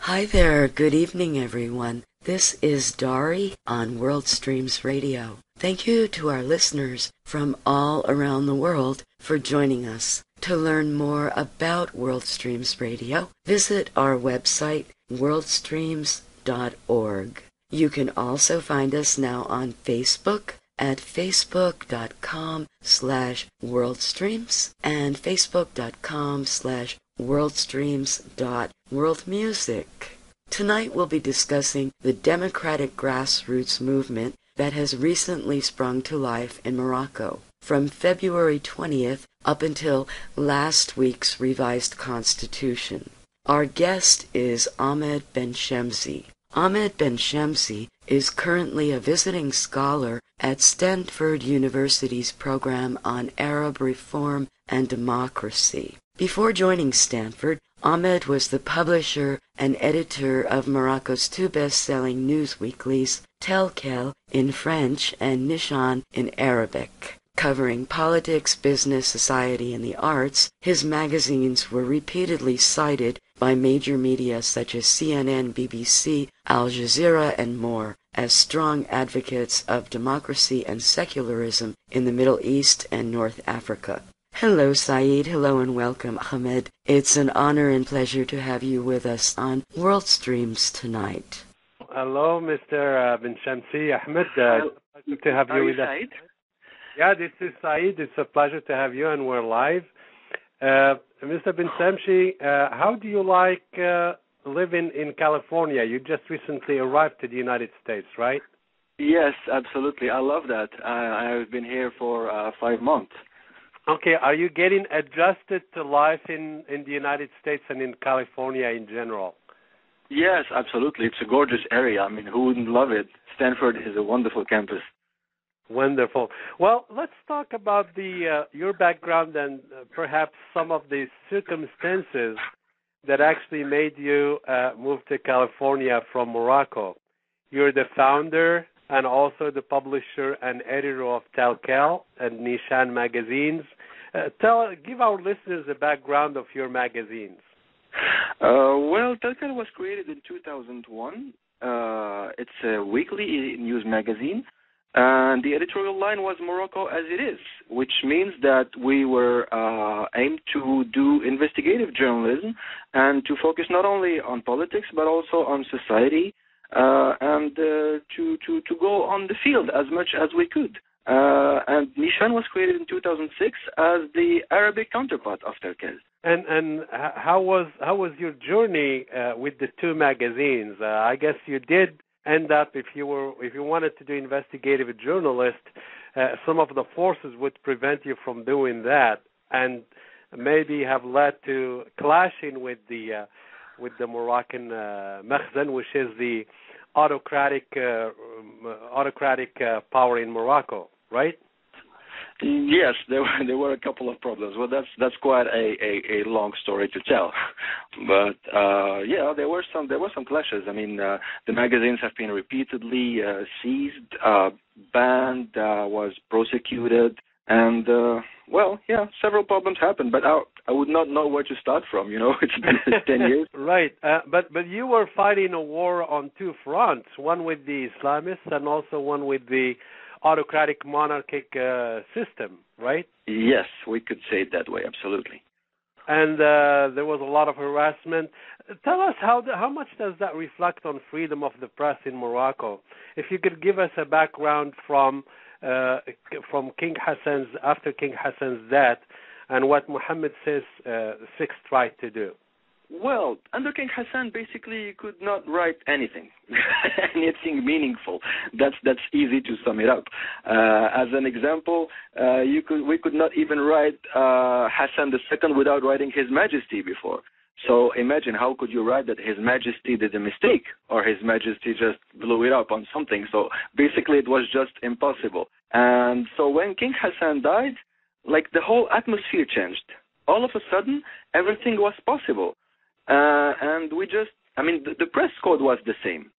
Hi there, good evening everyone. This is Dari on World Streams Radio. Thank you to our listeners from all around the world for joining us. To learn more about World Streams Radio, visit our website worldstreams.org. You can also find us now on Facebook at facebook.com/worldstreams and facebook.com/worldstreams.worldmusic. Tonight we'll be discussing the democratic grassroots movement that has recently sprung to life in Morocco, from February 20th up until last week's revised constitution. Our guest is Ahmed Benchemsi. Ahmed Benchemsi is currently a visiting scholar at Stanford University's program on Arab reform and democracy. Before joining Stanford, Ahmed was the publisher and editor of Morocco's two best-selling news weeklies, Tel Quel in French and Nishan in Arabic. Covering politics, business, society, and the arts, his magazines were repeatedly cited by major media such as CNN, BBC, Al Jazeera, and more, as strong advocates of democracy and secularism in the Middle East and North Africa. Hello, Saeed. Hello and welcome, Ahmed. It's an honor and pleasure to have you with us on World Streams tonight. Hello, Mr. Benchemsi. Ahmed, pleasure to have you with us. Saeed? Yeah, this is Saeed. It's a pleasure to have you, and we're live. Mr. Benchemsi, how do you like living in California? You just recently arrived to the United States, right? Yes, absolutely. I love that. I've been here for 5 months. Okay, are you getting adjusted to life in the United States and in California in general? Yes, absolutely. It's a gorgeous area. I mean, who wouldn't love it? Stanford is a wonderful campus. Wonderful. Well, let's talk about your background and perhaps some of the circumstances that actually made you move to California from Morocco. You're the founder and also the publisher and editor of Tel Quel and Nishan magazines. Give our listeners a background of your magazines. Well, Tel Quel was created in 2001. It's a weekly news magazine. And the editorial line was Morocco as it is, which means that we were aimed to do investigative journalism and to focus not only on politics but also on society and to go on the field as much as we could. And Nishan was created in 2006 as the Arabic counterpart of Tel Quel. And how was your journey with the two magazines? I guess you did end up, if you wanted to do investigative journalist, some of the forces would prevent you from doing that, and maybe have led to clashing with the Moroccan Makhzen, which is the autocratic power in Morocco, right? Yes, there were a couple of problems. Well, that's quite a long story to tell, but yeah, there were some clashes. I mean, the magazines have been repeatedly seized, banned, was prosecuted, and well, yeah, several problems happened. But I would not know where to start from. You know, it's been 10 years. Right, but you were fighting a war on two fronts: one with the Islamists and also one with the autocratic monarchic system, right? Yes, we could say it that way, absolutely. And there was a lot of harassment. Tell us how much does that reflect on freedom of the press in Morocco? If you could give us a background from King after King Hassan's death, and what Mohammed VI tried to do. Well, under King Hassan, basically, you could not write anything, anything meaningful. That's easy to sum it up. As an example, we could not even write Hassan II without writing His Majesty before. So imagine, how could you write that His Majesty did a mistake or His Majesty just blew it up on something? So basically, it was just impossible. And so when King Hassan died, like, the whole atmosphere changed. All of a sudden, everything was possible. And the press code was the same,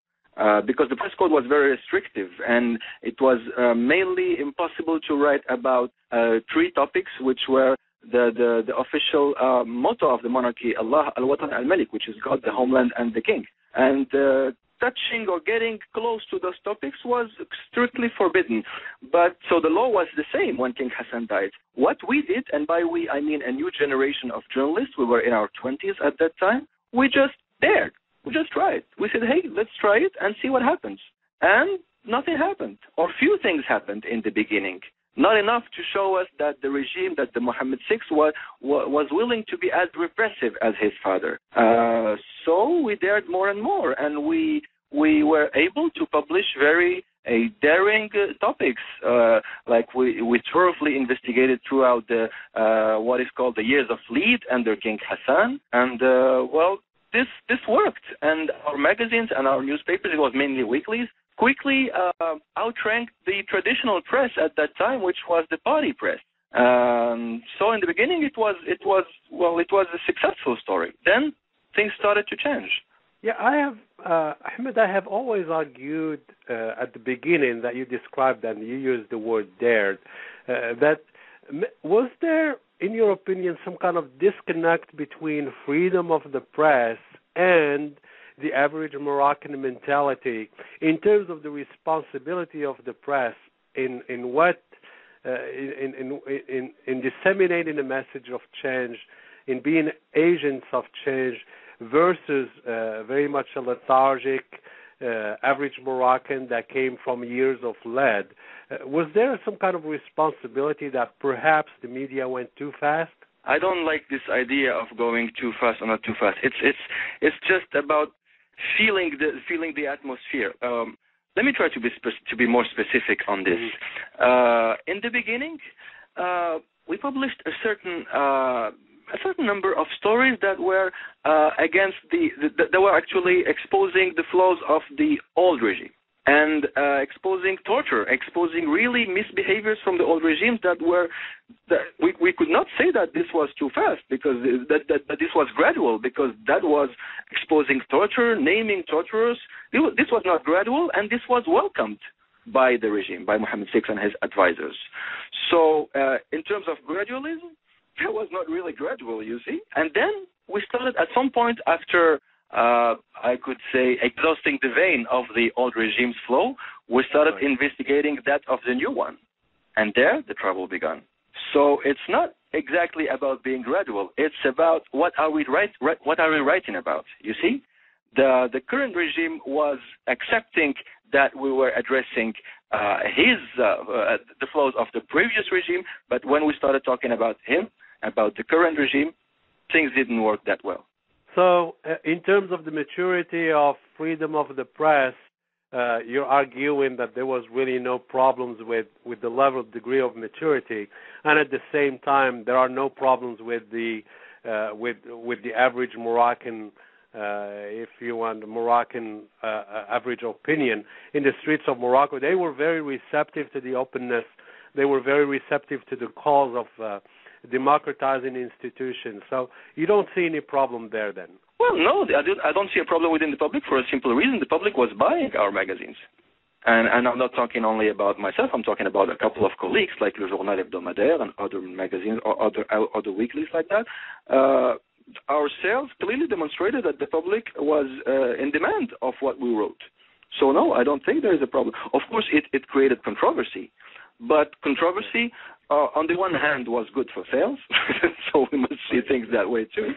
because the press code was very restrictive, and it was mainly impossible to write about 3 topics, which were the official motto of the monarchy, Allah, Al-Watan, Al-Malik, which is God, the homeland, and the king. and touching or getting close to those topics was strictly forbidden. But so the law was the same when King Hassan died. What we did, and by we I mean a new generation of journalists, we were in our 20s at that time, we just dared. We just tried. We said, hey, let's try it and see what happens. And nothing happened, or few things happened in the beginning. Not enough to show us that the regime, that the Mohammed VI was willing to be as repressive as his father. So we dared more and more, and we were able to publish very daring topics. Like we thoroughly investigated throughout the what is called the years of lead under King Hassan, and this worked. And our magazines and our newspapers, it was mainly weeklies, quickly outranked the traditional press at that time, which was the party press. So in the beginning, it was a successful story. Then things started to change. Yeah, Ahmed, I have always argued at the beginning that you described and you used the word dared. That was there, in your opinion, some kind of disconnect between freedom of the press and the average Moroccan mentality in terms of the responsibility of the press in disseminating a message of change, in being agents of change, versus very much a lethargic average Moroccan that came from years of lead? Was there some kind of responsibility that perhaps the media went too fast? I don't like this idea of going too fast or not too fast. It's just about feeling the atmosphere. Let me try to be more specific on this. In the beginning, we published a certain number of stories that were against that were actually exposing the flaws of the old regime, and exposing torture, exposing really misbehaviors from the old regimes that we could not say that this was too fast, because that this was gradual, because that was exposing torture, naming torturers. This was not gradual, and this was welcomed by the regime, by Mohammed VI and his advisors. So in terms of gradualism, that was not really gradual, you see. And then we started at some point after, I could say, exhausting the vein of the old regime's flow, we started investigating that of the new one. And there, the trouble began. So it's not exactly about being gradual. It's about what are we writing about, you see? The current regime was accepting that we were addressing the flaws of the previous regime, but when we started talking about him, about the current regime, things didn't work that well. So in terms of the maturity of freedom of the press, you're arguing that there was really no problems with the level of degree of maturity, and at the same time there are no problems with the average Moroccan, if you want, Moroccan average opinion in the streets of Morocco. They were very receptive to the openness. They were very receptive to the cause of democratizing institutions. So you don't see any problem there then? Well, no, I don't see a problem within the public for a simple reason. The public was buying our magazines. And I'm not talking only about myself. I'm talking about a couple of colleagues like Le Journal Hebdomadaire and other magazines or other weeklies like that. Our sales clearly demonstrated that the public was in demand of what we wrote. So no, I don't think there is a problem. Of course, it created controversy. But controversy, on the one hand, was good for sales, so we must see things that way too.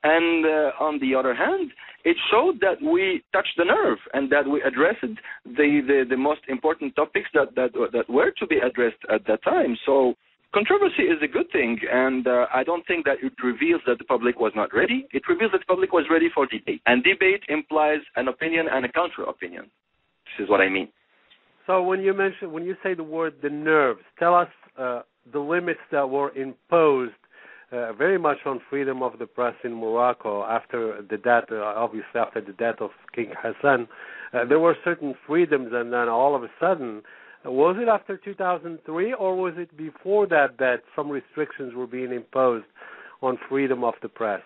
And on the other hand, it showed that we touched the nerve and that we addressed the most important topics that were to be addressed at that time. So controversy is a good thing, and I don't think that it reveals that the public was not ready. It reveals that the public was ready for debate. And debate implies an opinion and a counter-opinion. This is what I mean. So when you say the word the nerves, tell us the limits that were imposed very much on freedom of the press in Morocco after the death, obviously after the death of King Hassan. There were certain freedoms, and then all of a sudden, was it after 2003 or was it before that some restrictions were being imposed on freedom of the press?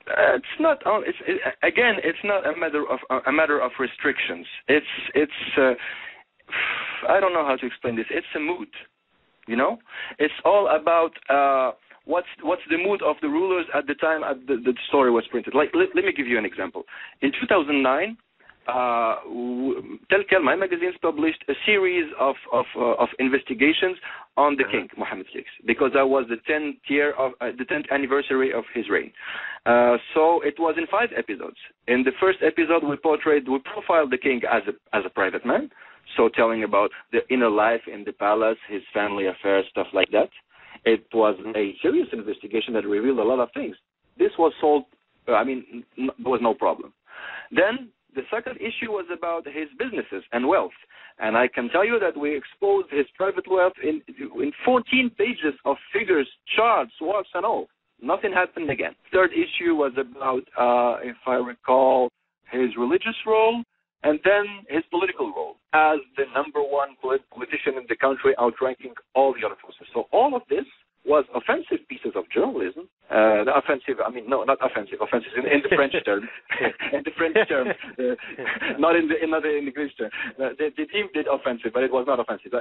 It's not. It's not a matter of restrictions. It's. I don't know how to explain this. It's a mood, you know. It's all about what's the mood of the rulers at the time the story was printed. Like, let me give you an example. In 2009, Tel Kalma magazines published a series of investigations on the king, Mohammed VI, because that was the 10th anniversary of his reign. So it was in 5 episodes. In the first episode, we profiled the king as a private man, so telling about the inner life in the palace, his family affairs, stuff like that. It was a serious investigation that revealed a lot of things. This was solved, there was no problem. Then the second issue was about his businesses and wealth. And I can tell you that we exposed his private wealth in 14 pages of figures, charts, swaths, and all. Nothing happened again. Third issue was about, if I recall, his religious role and then his political role as the number one politician in the country, outranking all the other forces. So all of this was offensive pieces of journalism. Offensive in the French term. In the French term, not in the English term. The team did offensive, but it was not offensive.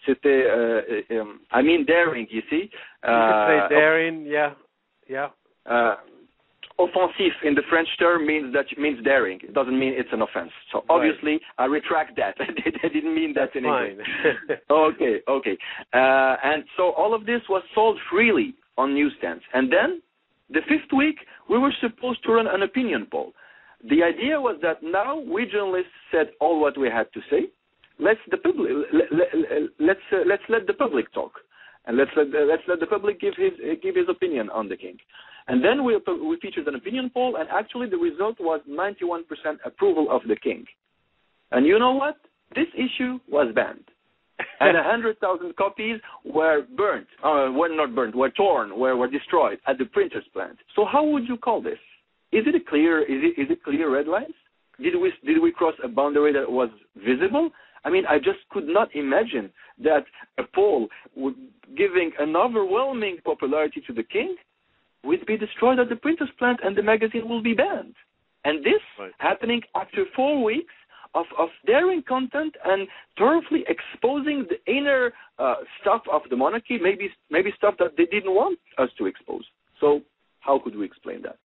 C'était, daring, you see. You could say daring, yeah. Offensive in the French term means daring. It doesn't mean it's an offense. So obviously, right. I retract that. I didn't mean that in English. Okay. And so all of this was sold freely on newsstands. And then, the 5th week, we were supposed to run an opinion poll. The idea was that now we journalists said all what we had to say. Let's let the public talk, and let's let the public give his opinion on the king. And then we featured an opinion poll, and actually the result was 91% approval of the king. And you know what? This issue was banned. And 100,000 copies were burnt, were torn, were destroyed at the printer's plant. So how would you call this? Is it clear red lines? Did we cross a boundary that was visible? I just could not imagine that a poll giving an overwhelming popularity to the king would be destroyed at the printer's plant and the magazine will be banned. And this happening after 4 weeks of daring content and thoroughly exposing the inner stuff of the monarchy, maybe stuff that they didn't want us to expose. So how could we explain that?